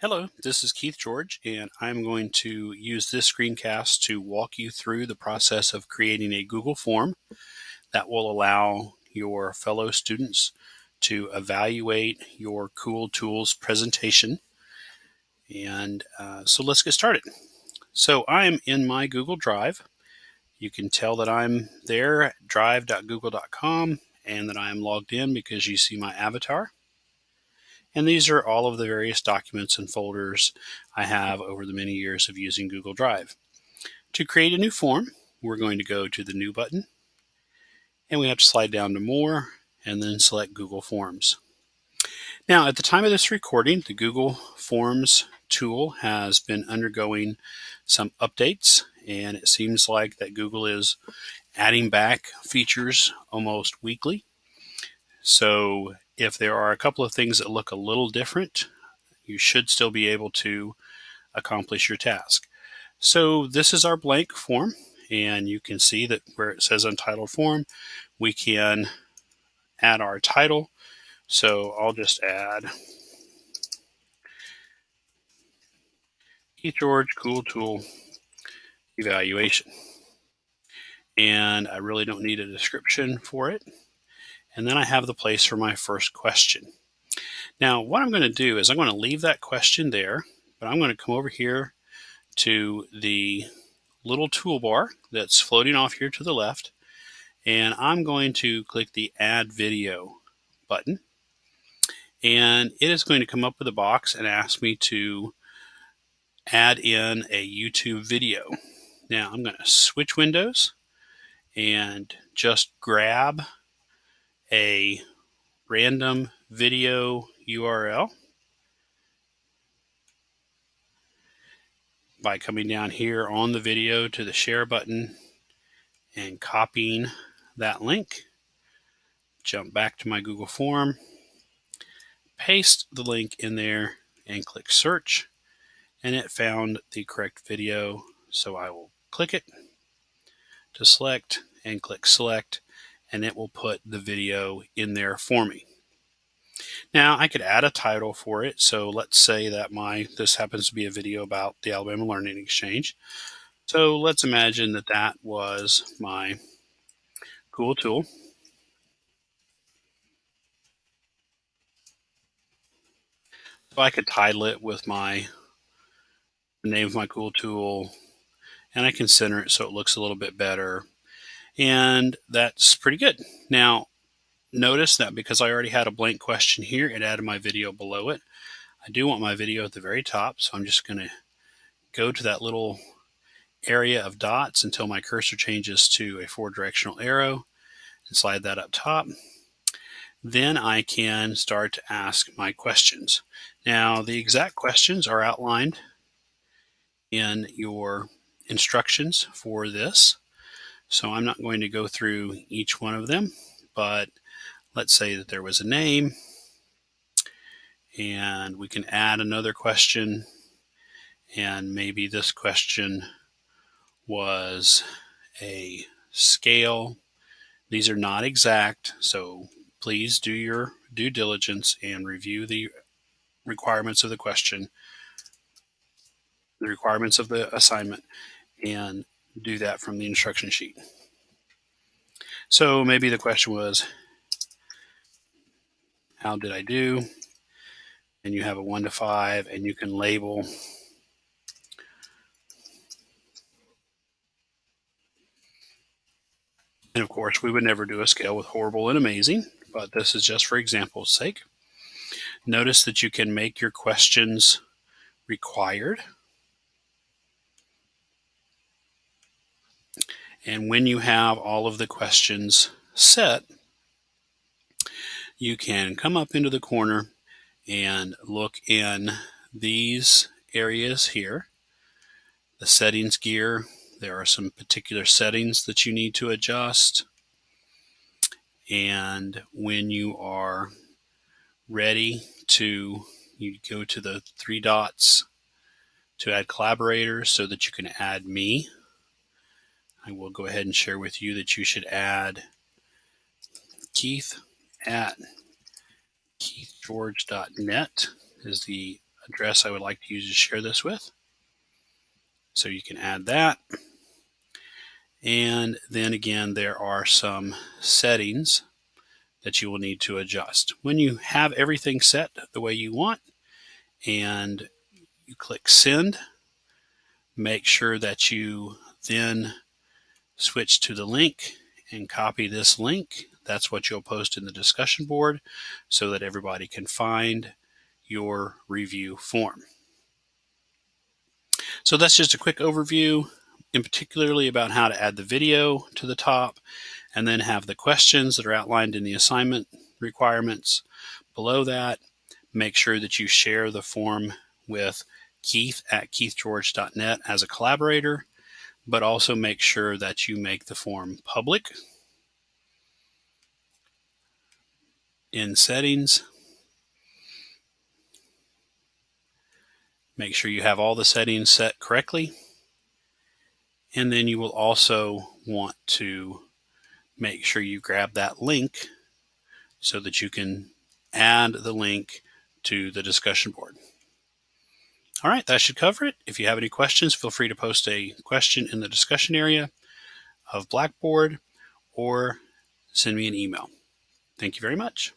Hello, this is Keith George, and I'm going to use this screencast to walk you through the process of creating a Google form that will allow your fellow students to evaluate your Cool Tools presentation. And so let's get started. So I'm in my Google Drive. You can tell that I'm there at drive.google.com and that I'm logged in because you see my avatar. And these are all of the various documents and folders I have over the many years of using Google Drive. To create a new form, we're going to go to the New button, and we have to slide down to More, and then select Google Forms. Now, at the time of this recording, the Google Forms tool has been undergoing some updates, and it seems like that Google is adding back features almost weekly. So if there are a couple of things that look a little different, you should still be able to accomplish your task. So this is our blank form, and you can see that where it says Untitled Form, we can add our title. So I'll just add Keith George Cool Tool Evaluation. And I really don't need a description for it. And then I have the place for my first question. Now, what I'm going to do is I'm going to leave that question there, but I'm going to come over here to the little toolbar that's floating off here to the left, and I'm going to click the Add Video button, and it is going to come up with a box and ask me to add in a YouTube video. Now I'm going to switch windows and just grab a random video URL by coming down here on the video to the share button and copying that link. Jump back to my Google form, paste the link in there, and click search, and it found the correct video. So I will click it to select and click select, and it will put the video in there for me. Now I could add a title for it. So let's say that this happens to be a video about the Alabama Learning Exchange. So let's imagine that that was my Cool Tool. So I could title it with the name of my Cool Tool, and I can center it so it looks a little bit better. And that's pretty good. Now, notice that because I already had a blank question here, it added my video below it. I do want my video at the very top, so I'm just going to go to that little area of dots until my cursor changes to a 4-directional arrow and slide that up top. Then I can start to ask my questions. Now, the exact questions are outlined in your instructions for this, so I'm not going to go through each one of them, but let's say that there was a name, and we can add another question, and maybe this question was a scale. These are not exact, so please do your due diligence and review the requirements of the question, the requirements of the assignment, and do that from the instruction sheet. So maybe the question was, how did I do? And you have a 1 to 5, and you can label And of course, we would never do a scale with horrible and amazing, but this is just for example's sake. Notice that you can make your questions required. And when you have all of the questions set, you can come up into the corner and look in these areas here. The settings gear, there are some particular settings that you need to adjust. And when you are ready to, you go to the 3 dots to add collaborators so that you can add me. I will go ahead and share with you that you should add Keith at keithgeorge.net is the address I would like you to share this with. So you can add that. And then again, there are some settings that you will need to adjust. When you have everything set the way you want and you click send, make sure that you then switch to the link and copy this link. That's what you'll post in the discussion board so that everybody can find your review form. So that's just a quick overview, in particularly about how to add the video to the top and then have the questions that are outlined in the assignment requirements. Below that, make sure that you share the form with Keith at keithgeorge.net as a collaborator, but also make sure that you make the form public. In settings, make sure you have all the settings set correctly. And then you will also want to make sure you grab that link so that you can add the link to the discussion board. All right, that should cover it. If you have any questions, feel free to post a question in the discussion area of Blackboard or send me an email. Thank you very much.